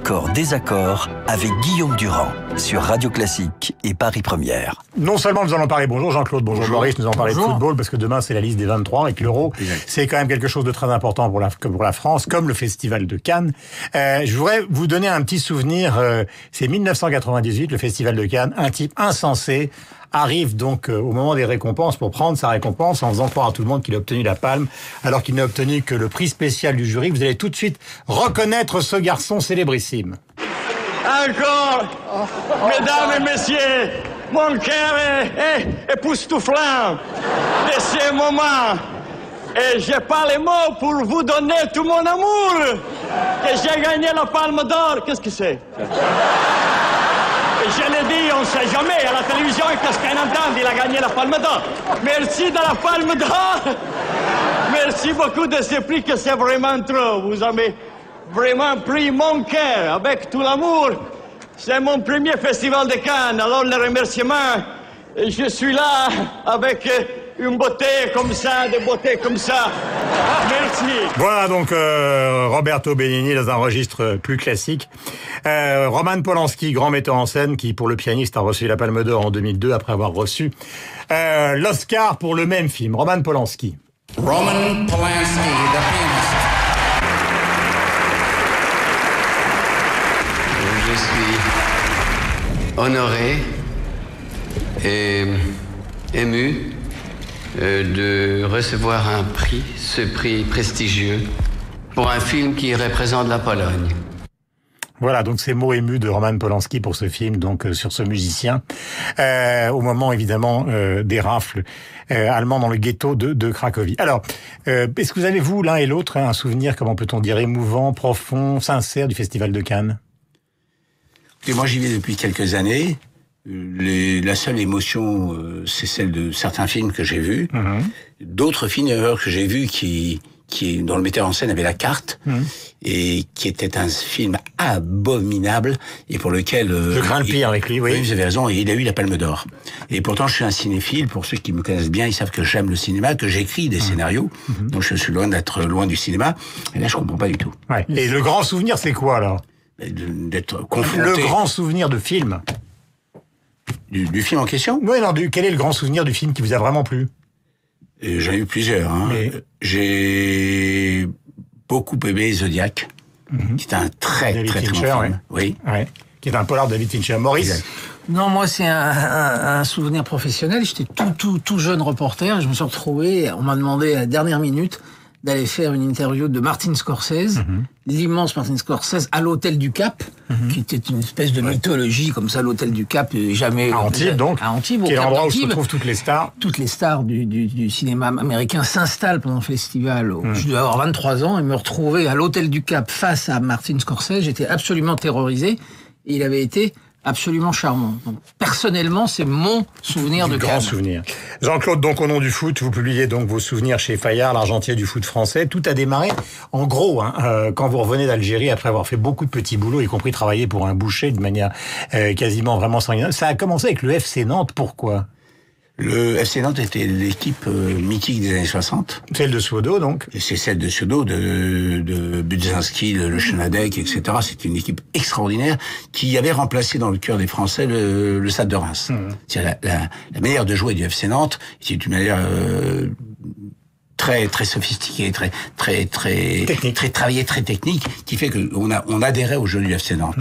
Accord, désaccord avec Guillaume Durand sur Radio Classique et Paris Première. Non seulement nous allons parler, bonjour Jean-Claude, bonjour Maurice, nous allons parler de football parce que demain c'est la liste des 23 et que l'Euro, c'est quand même quelque chose de très important pour la France, comme le Festival de Cannes. Je voudrais vous donner un petit souvenir, c'est 1998, le Festival de Cannes, un type insensé arrive donc au moment des récompenses pour prendre sa récompense en faisant croire à tout le monde qu'il a obtenu la palme alors qu'il n'a obtenu que le prix spécial du jury. Vous allez tout de suite reconnaître ce garçon célébrissime. Encore, mesdames et messieurs, mon cœur est époustouflant de ce moment. Et j'ai pas les mots pour vous donner tout mon amour. Que j'ai gagné la Palme d'Or. Qu'est-ce que c'est? Je l'ai dit, on ne sait jamais. À la télévision, qu'est-ce qu'on entend? Il a gagné la Palme d'Or. Merci de la Palme d'Or. Merci beaucoup de ce prix que c'est vraiment trop. Vous avez vraiment pris mon cœur avec tout l'amour. C'est mon premier festival de Cannes. Alors, le remerciement, je suis là avec une beauté comme ça, des beautés comme ça. Merci. Voilà donc Roberto Benigni dans un registre plus classique. Roman Polanski, grand metteur en scène, qui pour le pianiste a reçu la Palme d'Or en 2002 après avoir reçu l'Oscar pour le même film. Roman Polanski. Roman Polanski, the pianist. Je suis honoré et ému de recevoir un prix, ce prix prestigieux, pour un film qui représente la Pologne. Voilà, donc ces mots émus de Roman Polanski pour ce film, donc sur ce musicien, au moment évidemment des rafles allemands dans le ghetto de Cracovie. Alors, est-ce que vous avez, vous, l'un et l'autre, un souvenir, comment peut-on dire, émouvant, profond, sincère du Festival de Cannes? Et moi, j'y vais depuis quelques années. La seule émotion, c'est celle de certains films que j'ai vus. D'autres films que j'ai vus dont le metteur en scène avait la carte et qui était un film abominable et pour lequel je crains le pire avec lui. Oui, vous avez raison. Il a eu la Palme d'Or. Et pourtant, je suis un cinéphile. Pour ceux qui me connaissent bien, ils savent que j'aime le cinéma, que j'écris des scénarios. Donc, je suis loin d'être loin du cinéma. Et là, je comprends pas du tout. Ouais. Et le grand souvenir, c'est quoi alors? D'être confronté. Le grand souvenir de film. Du film en question? Oui, non, quel est le grand souvenir du film qui vous a vraiment plu? J'en ai eu plusieurs. J'ai beaucoup aimé Zodiac, qui est un très David très Fincher, bon film. Oui. Ouais. Qui est un polar de David Fincher. Maurice? Exact. Non, moi c'est un souvenir professionnel. J'étais tout jeune reporter. Je me suis retrouvé, on m'a demandé à la dernière minute d'aller faire une interview de Martin Scorsese, l'immense Martin Scorsese, à l'Hôtel du Cap, qui était une espèce de mythologie comme ça, l'Hôtel du Cap, jamais... À Antibes, donc, à Antibes, qui est l'endroit où se retrouvent toutes les stars. Toutes les stars du cinéma américain s'installent pendant le festival. Je devais avoir 23 ans et me retrouver à l'Hôtel du Cap face à Martin Scorsese. J'étais absolument terrorisé et il avait été absolument charmant. Donc, personnellement, c'est mon souvenir de Cannes. Grand souvenir. Jean-Claude, donc au nom du foot, vous publiez donc vos souvenirs chez Fayard, l'argentier du foot français. Tout a démarré, en gros, quand vous revenez d'Algérie après avoir fait beaucoup de petits boulots, y compris travailler pour un boucher de manière quasiment vraiment sanguinaire. Ça a commencé avec le FC Nantes. Pourquoi? Le FC Nantes était l'équipe mythique des années 60. Celle de Suodo, donc. Et c'est celle de Suodo, de Budzinski, le Chenadec, etc. C'est une équipe extraordinaire qui avait remplacé dans le cœur des Français le Stade de Reims. C'est la manière de jouer du FC Nantes, c'est une manière très sophistiquée, très technique, très travaillée, très technique, qui fait que on adhérait au jeu du FC Nantes.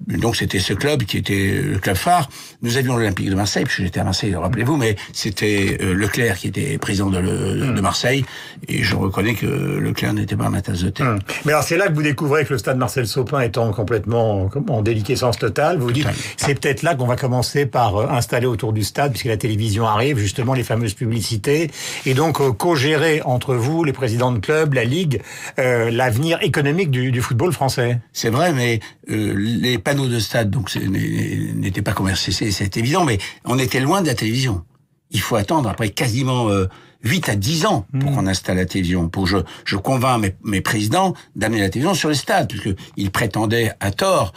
Donc c'était ce club qui était le club phare. Nous avions l'Olympique de Marseille, puisque j'étais à Marseille, rappelez-vous, mais c'était Leclerc qui était président de Marseille, et je reconnais que Leclerc n'était pas ma tasse de thé. Mais alors c'est là que vous découvrez que le stade Marcel Sopin étant complètement en déliquescence totale, vous vous dites, c'est peut-être là qu'on va commencer par installer autour du stade, puisque la télévision arrive, justement les fameuses publicités, et donc co-gérer entre vous, les présidents de clubs, la Ligue, l'avenir économique du football français. C'est vrai, mais les panneaux de stade donc n'étaient pas commercialisés, c'est évident, mais on était loin de la télévision. Il faut attendre après quasiment 8 à 10 ans pour qu'on installe la télévision, pour que je convainc mes présidents d'amener la télévision sur les stades, puisque ils prétendaient à tort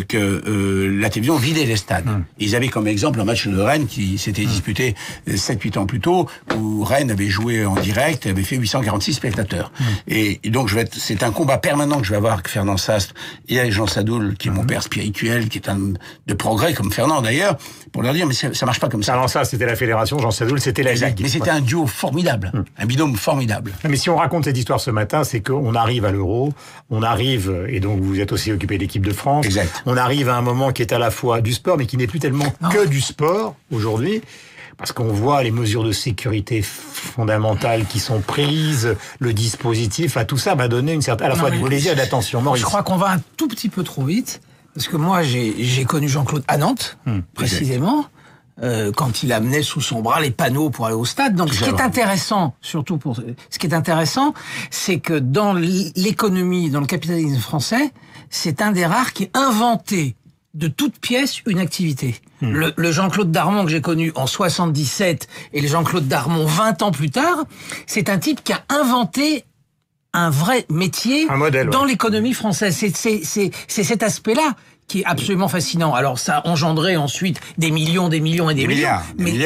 que la télévision vidait les stades. Ils avaient comme exemple un match de Rennes qui s'était disputé 7-8 ans plus tôt, où Rennes avait joué en direct et avait fait 846 spectateurs. Et donc c'est un combat permanent que je vais avoir avec Fernand Sastre et avec Jean Sadoul, qui est mon père spirituel, qui est un de progrès comme Fernand d'ailleurs, pour leur dire mais ça marche pas comme ça. Avant ça, c'était la fédération, Jean Sadoul, c'était la Ligue. Mais c'était un duo formidable, un binôme formidable. Mais si on raconte cette histoire ce matin, c'est qu'on arrive à l'Euro, on arrive, et donc vous êtes aussi occupé de l'équipe de France, exact. On arrive à un moment qui est à la fois du sport, mais qui n'est plus tellement que du sport aujourd'hui. Parce qu'on voit les mesures de sécurité fondamentales qui sont prises, le dispositif, tout ça va donner une certaine, à la fois du plaisir et de l'attention. Maurice. Je crois qu'on va un tout petit peu trop vite, parce que moi j'ai connu Jean-Claude à Nantes, précisément, quand il amenait sous son bras les panneaux pour aller au stade. Donc ce qui est intéressant, surtout c'est que dans l'économie, dans le capitalisme français, c'est un des rares qui a inventé de toute pièce une activité. Le Jean-Claude Darmon que j'ai connu en 77 et le Jean-Claude Darmon 20 ans plus tard, c'est un type qui a inventé un vrai métier dans l'économie française. C'est cet aspect-là qui est absolument fascinant. Alors ça a engendré ensuite des millions. Mais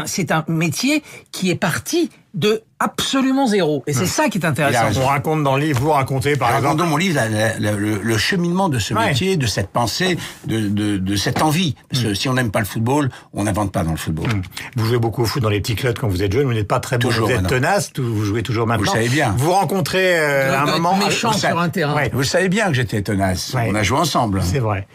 c'est un métier qui est parti de absolument zéro. Et c'est ça qui est intéressant. On raconte dans le livre, vous racontez par exemple... dans mon livre le cheminement de ce métier, de cette pensée, de cette envie. Parce que si on n'aime pas le football, on n'invente pas dans le football. Vous jouez beaucoup au foot dans les petits clubs quand vous êtes jeune, vous n'êtes pas très bon, vous êtes tenace, vous jouez toujours maintenant. Vous le savez bien. Vous rencontrez un moment... méchant sur un terrain. Vous le savez bien que j'étais tenace. On a joué ensemble. C'est vrai.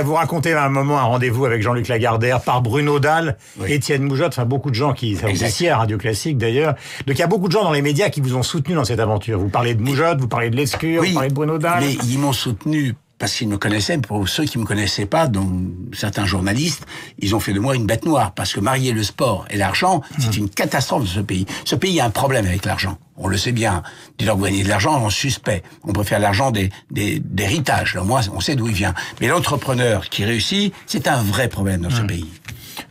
Vous racontez un moment un rendez-vous avec Jean-Luc Lagardère par Bruno Dalle, Étienne Moujotte, enfin beaucoup de gens qui... Ça vous ici à Radio Classique d'ailleurs. Donc il y a beaucoup de gens dans les médias qui vous ont soutenu dans cette aventure. Vous parlez de Moujotte, vous parlez de Lescure, vous parlez de Bruno Dalle. Mais ils m'ont soutenu parce qu'ils me connaissaient. Pour ceux qui me connaissaient pas, dont certains journalistes, ils ont fait de moi une bête noire. Parce que marier le sport et l'argent, c'est une catastrophe de ce pays. Ce pays a un problème avec l'argent. On le sait bien. Dès lors que vous gagnez de l'argent, on suspect. On préfère l'argent d'héritage. Au moins, on sait d'où il vient. Mais l'entrepreneur qui réussit, c'est un vrai problème dans ce pays.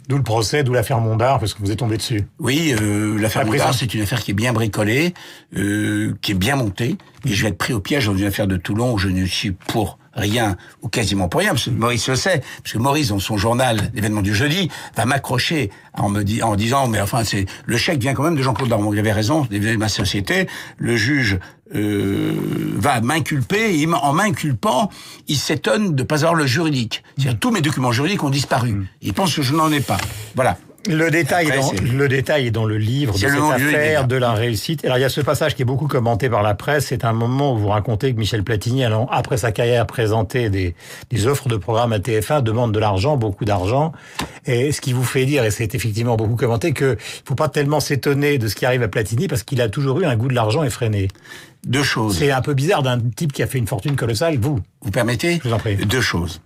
D'où le procès, d'où l'affaire Mondard, parce que vous êtes tombé dessus. Oui, l'affaire Mondard, c'est une affaire qui est bien bricolée, qui est bien montée, et je vais être pris au piège dans une affaire de Toulon où je ne suis pour rien, ou quasiment pour rien, parce que Maurice le sait, parce que Maurice, dans son journal, l'événement du jeudi, va m'accrocher en disant, mais enfin, le chèque vient quand même de Jean-Claude Darmon. Il avait raison, il de ma société, le juge va m'inculper, et en m'inculpant, il s'étonne de pas avoir le juridique. C'est-à-dire, tous mes documents juridiques ont disparu. Il pense que je n'en ai pas. Voilà. Le détail est dans le livre de cette affaire de la réussite. Alors il y a ce passage qui est beaucoup commenté par la presse. C'est un moment où vous racontez que Michel Platini, après sa carrière, présentait des offres de programme à TF1, demande de l'argent, beaucoup d'argent. Et ce qui vous fait dire, et c'est effectivement beaucoup commenté, que il faut pas tellement s'étonner de ce qui arrive à Platini parce qu'il a toujours eu un goût de l'argent effréné. Deux choses. C'est un peu bizarre d'un type qui a fait une fortune colossale. Vous permettez? Je vous en prie. Deux choses.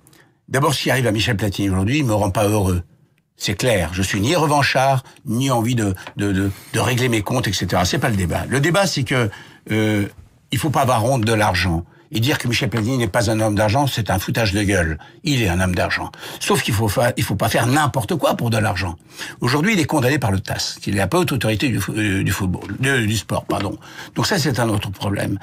D'abord, ce qui arrive à Michel Platini aujourd'hui, il me rend pas heureux. C'est clair, je suis ni revanchard, ni envie de régler mes comptes, etc. C'est pas le débat. Le débat, c'est que il faut pas avoir honte de l'argent. Et dire que Michel Platini n'est pas un homme d'argent, c'est un foutage de gueule. Il est un homme d'argent. Sauf qu'il faut pas faire n'importe quoi pour de l'argent. Aujourd'hui, il est condamné par le TAS, qui est la haute autorité du football, du sport, pardon. Donc ça, c'est un autre problème.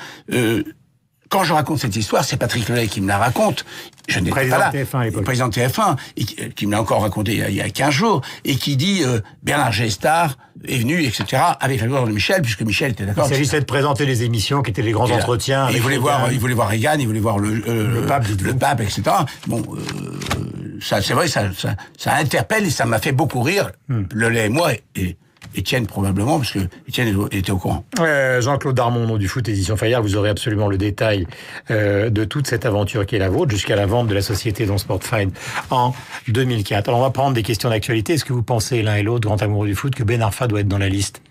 Quand je raconte cette histoire, c'est Patrick Lelay qui me la raconte. Je n'étais pas là. Le président de TF1, et qui me l'a encore raconté il y a 15 jours, et qui dit Bernard Gestar est venu, etc., avec la gloire de Michel, puisque Michel était d'accord. Il s'agissait de présenter les émissions qui étaient les grands entretiens. Il voulait voir Reagan, il voulait voir le pape, etc. Bon, ça, c'est vrai, ça interpelle et ça m'a fait beaucoup rire. Lelay et moi, et Étienne probablement, parce que Étienne était au courant. Jean-Claude Darmon, nom du foot, édition Fayard, vous aurez absolument le détail de toute cette aventure qui est la vôtre, jusqu'à la vente de la société Don Sport Fine en 2004. Alors on va prendre des questions d'actualité. Est-ce que vous pensez, l'un et l'autre, grand amoureux du foot, que Ben Arfa doit être dans la liste?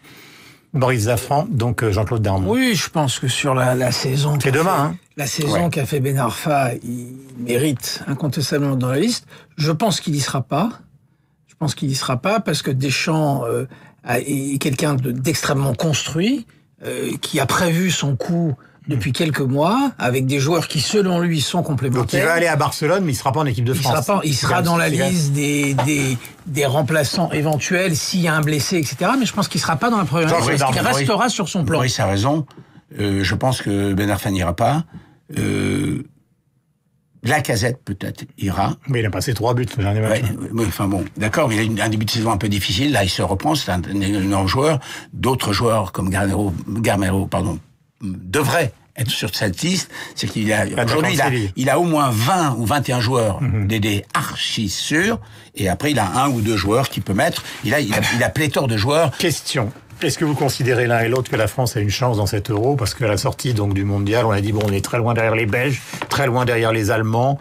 Maurice Zafran, donc Jean-Claude Darmon. Oui, je pense que sur la saison... C'est demain, La saison qu'a fait Ben Arfa, il mérite incontestablement dans la liste. Je pense qu'il y sera pas. Je pense qu'il y sera pas parce que Deschamps est quelqu'un d'extrêmement construit, qui a prévu son coup depuis quelques mois, avec des joueurs qui, selon lui, sont complémentaires. Donc il va aller à Barcelone, mais il sera pas en équipe de France. Il sera dans la liste des remplaçants éventuels s'il y a un blessé, etc. Mais je pense qu'il sera pas dans la première liste. Il restera sur son plan. Maurice a raison. Je pense que Ben Arfa n'ira pas. Lacazette peut-être ira. Mais il a passé 3 buts le dernier match. Enfin bon, d'accord, mais il a un début de saison un peu difficile. Là, il se reprend, c'est un énorme joueur. D'autres joueurs comme Gamero, devraient être sur cette liste. C'est qu'il a aujourd'hui, il a au moins 20 ou 21 joueurs d'aider archi sûrs. Et après, il a 1 ou 2 joueurs qu'il peut mettre. Il a pléthore de joueurs. Question. Est-ce que vous considérez l'un et l'autre que la France a une chance dans cet Euro? Parce qu'à la sortie donc du mondial, on a dit on est très loin derrière les Belges, très loin derrière les Allemands,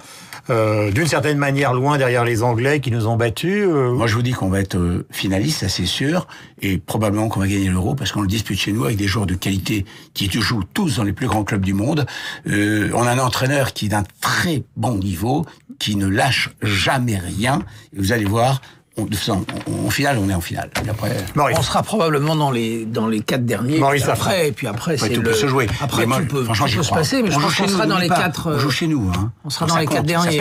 d'une certaine manière loin derrière les Anglais qui nous ont battus. Moi, je vous dis qu'on va être finaliste, ça c'est sûr, et probablement qu'on va gagner l'Euro parce qu'on le dispute chez nous avec des joueurs de qualité qui jouent tous dans les plus grands clubs du monde. On a un entraîneur qui est d'un très bon niveau, qui ne lâche jamais rien. Et vous allez voir. En finale, on est en finale. Et après, on sera probablement dans les 4 derniers. Maurice, et puis après, tout peut se jouer. Après, tout peut se passer, mais je pense qu'on sera dans les 4. On joue chez nous, hein. On sera dans les 4 derniers.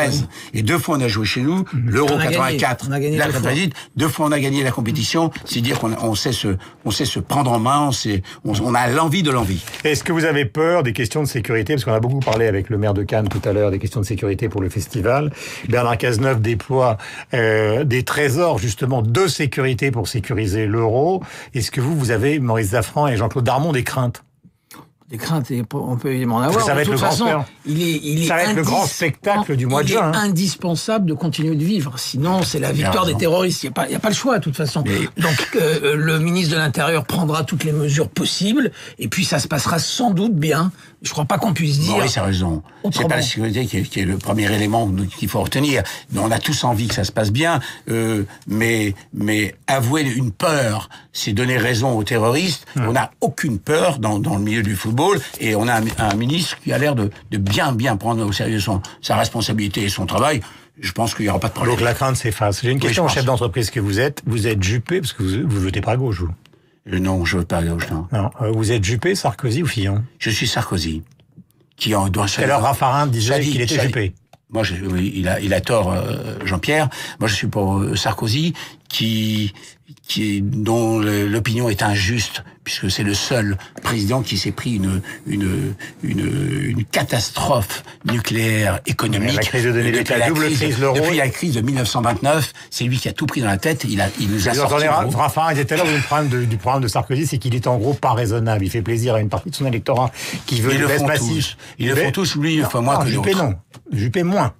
Et 2 fois, on a joué chez nous. L'Euro 84, la 98. 2 fois, on a gagné la compétition. C'est dire qu'on sait se prendre en main. On a l'envie de l'envie. Est-ce que vous avez peur des questions de sécurité? Parce qu'on a beaucoup parlé avec le maire de Cannes tout à l'heure des questions de sécurité pour le festival. Bernard Cazeneuve déploie des trésors justement de sécurité pour sécuriser l'Euro. Est-ce que vous avez, Maurice Zaffran et Jean-Claude Darmon, des craintes? Des craintes, on peut évidemment en avoir. Ça va être de toute façon, ça va être le grand spectacle du mois de juin. Il est indispensable de continuer de vivre. Sinon, c'est la victoire des terroristes. Il n'y a pas le choix, de toute façon. Donc, le ministre de l'Intérieur prendra toutes les mesures possibles. Et puis, ça se passera sans doute bien. Je crois pas qu'on puisse dire. Maurice a raison. C'est pas la sécurité qui est le premier élément qu'il faut retenir. On a tous envie que ça se passe bien. Mais avouer une peur, c'est donner raison aux terroristes. On n'a aucune peur dans le milieu du football. Et on a un ministre qui a l'air de bien prendre au sérieux sa responsabilité et son travail. Je pense qu'il n'y aura pas de problème. Donc la crainte s'efface. J'ai une question au chef d'entreprise que vous êtes. Vous êtes Juppé, parce que vous votez pas à gauche, vous? Non, je ne veux pas à gauche, non. Non. Vous êtes Juppé, Sarkozy ou Fillon? Je suis Sarkozy. Qui en doit. Alors Raffarin disait qu'il était Juppé. Moi, il a tort, Jean-Pierre. Moi, je suis pour Sarkozy, dont l'opinion est injuste, puisque c'est le seul président qui s'est pris une catastrophe nucléaire économique. La crise de 2008, la double crise l'euro. Depuis la crise de 1929, c'est lui qui a tout pris dans la tête. Il nous a sorti. Raffarin était tout à l'heure du problème de Sarkozy, c'est qu'il est en gros pas raisonnable. Il fait plaisir à une partie de son électorat qui veut une baisse massive. Ils le font tous, lui, une fois moins que Juppé, non. Juppé, moins.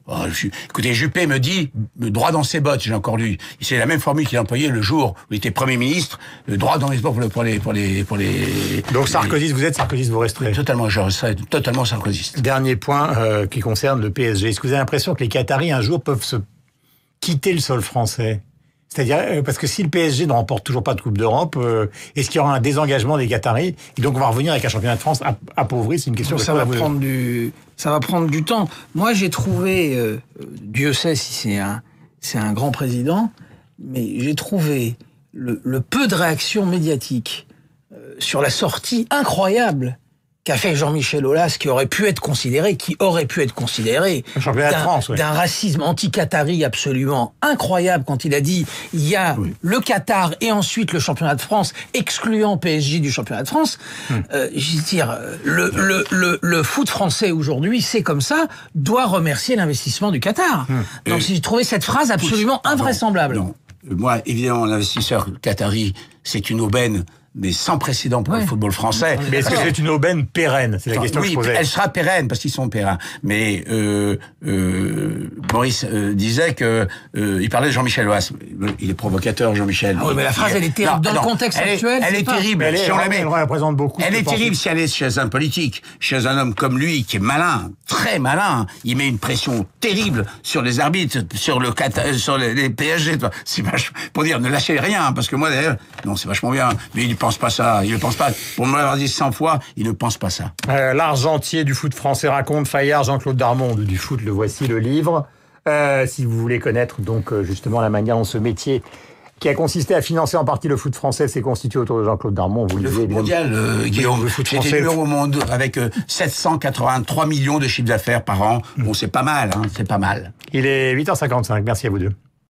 Écoutez, Juppé me dit, droit dans ses bottes, j'ai encore lu. C'est la même formule qu'il a employée le jour où il était Premier ministre, droit dans les bottes pour les... Donc Sarkozy, vous êtes Sarkozy, vous resterez. Totalement, je resterai totalement sarkozyste. Dernier point qui concerne le PSG. Est-ce que vous avez l'impression que les Qataris un jour peuvent se quitter le sol français? C'est-à-dire, parce que si le PSG ne remporte toujours pas de Coupe d'Europe, est-ce qu'il y aura un désengagement des Qataris? Et donc on va revenir avec un championnat de France appauvri? C'est une question ça va prendre du temps. Moi, j'ai trouvé, Dieu sait si c'est un grand président, mais j'ai trouvé le peu de réaction médiatique sur la sortie incroyable qu'a fait Jean-Michel Aulas, qui aurait pu être considéré d'un racisme anti-qatari absolument incroyable quand il a dit il y a le Qatar et ensuite le championnat de France, excluant PSG du championnat de France. Je veux dire, le foot français aujourd'hui, c'est comme ça, doit remercier l'investissement du Qatar. Donc j'ai trouvé cette phrase absolument invraisemblable. Non. Moi, évidemment, l'investisseur qatari, c'est une aubaine, mais sans précédent pour le football français. Mais est-ce que c'est une aubaine pérenne? C'est la question que je posais. Elle sera pérenne parce qu'ils sont pérennes. Mais Maurice disait que il parlait de Jean-Michel Aulas. Il est provocateur, Jean-Michel. Ah oui, mais la phrase, elle est terrible. Dans le contexte actuel, elle est terrible. Elle représente beaucoup. Elle est terrible si elle est chez un politique, chez un homme comme lui qui est malin, très malin. Il met une pression terrible sur les arbitres, sur les PSG. C'est pour dire ne lâchez rien, parce que moi d'ailleurs, non, c'est vachement bien. Mais il ne pense pas ça. Il ne pense pas. Pour me l'avoir dit 100 fois, il ne pense pas ça. L'argentier du foot français raconte Fayard, Jean-Claude Darmon du foot. Le voici, le livre. Si vous voulez connaître donc justement la manière dont ce métier qui a consisté à financer en partie le foot français s'est constitué autour de Jean-Claude Darmon. Vous le foot mondial, Guillaume. C'était numéro au monde avec 783 millions de chiffres d'affaires par an. Bon, c'est pas mal, hein. C'est pas mal. Il est 8h55. Merci à vous deux.